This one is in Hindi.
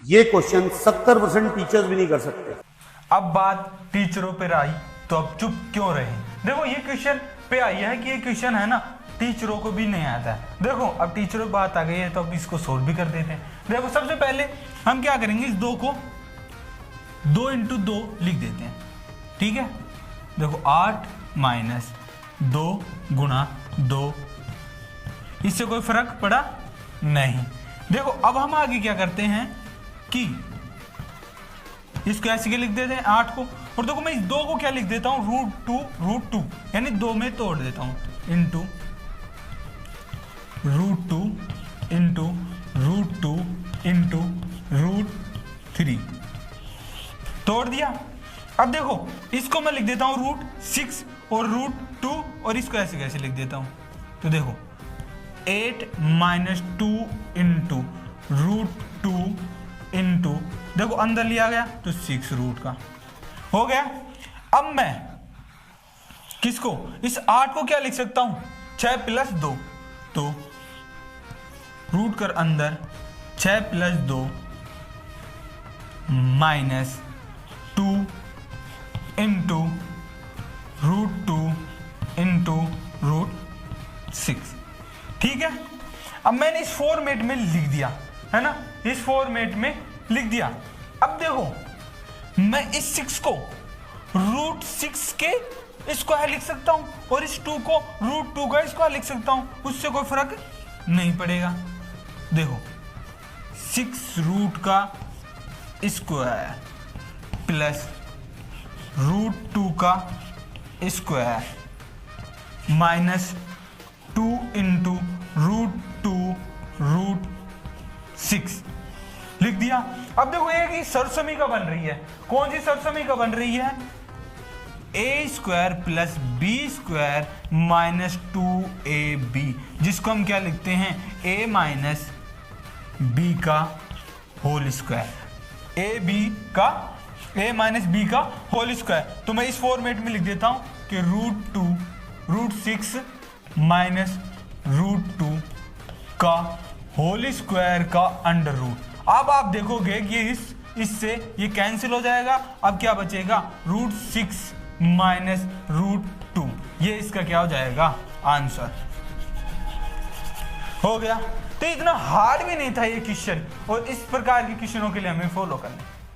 ये क्वेश्चन 70% टीचर्स भी नहीं कर सकते। अब बात टीचरों पर आई तो अब चुप क्यों रहे। देखो ये क्वेश्चन पे आई है कि ये क्वेश्चन है ना टीचरों को भी नहीं आता है। देखो अब टीचरों की बात आ गई है तो अब इसको सोल्व भी कर देते हैं। देखो सबसे पहले हम क्या करेंगे, इस 2 को 2 × 2 लिख देते हैं, ठीक है। देखो 8 - 2 × 2, इससे कोई फर्क पड़ा नहीं। देखो अब हम आगे क्या करते हैं कि इसको ऐसे के लिख देते हैं 8 को, और देखो मैं इस 2 को क्या लिख देता हूं √2 यानी 2 में तोड़ देता हूं √2 × √3 तोड़ दिया। अब देखो इसको मैं लिख देता हूं √6 और √2 और इसको ऐसे कैसे लिख देता हूं, तो देखो 8 - 2 × √2 × देखो अंदर लिया गया तो 6 रूट का हो गया। अब मैं किसको, इस 8 को क्या लिख सकता हूं 6 + 2, तो रूट कर अंदर 6 + 2 - 2 × √2 × √6, ठीक है। अब मैंने इस फॉर्मेट में लिख दिया है ना, इस फॉर्मेट में लिख दिया। अब देखो मैं इस 6 को √6 के स्क्वायर लिख सकता हूं और इस 2 को √2 का स्क्वायर लिख सकता हूं, उससे कोई फर्क नहीं पड़ेगा। देखो 6 रूट का स्क्वायर प्लस √2 का स्क्वायर -2 × √2 √6 लिख दिया। अब देखो एक सरसमीका बन रही है। कौन सी सरसमीका बन रही है, a² + b² - 2ab, जिसको हम क्या लिखते हैं a - b का होल स्क्वायर, a - b का होल स्क्वायर। तो मैं इस फॉर्मेट में लिख देता हूं कि √2 √6 - √2 का होल स्क्वायर का अंडर रूट। अब आप देखोगे कि इससे ये कैंसिल हो जाएगा। अब क्या बचेगा √6 - √2, ये इसका क्या हो जाएगा आंसर हो गया। तो इतना हार्ड भी नहीं था ये क्वेश्चन, और इस प्रकार के क्वेश्चनों के लिए हमें फॉलो करना है।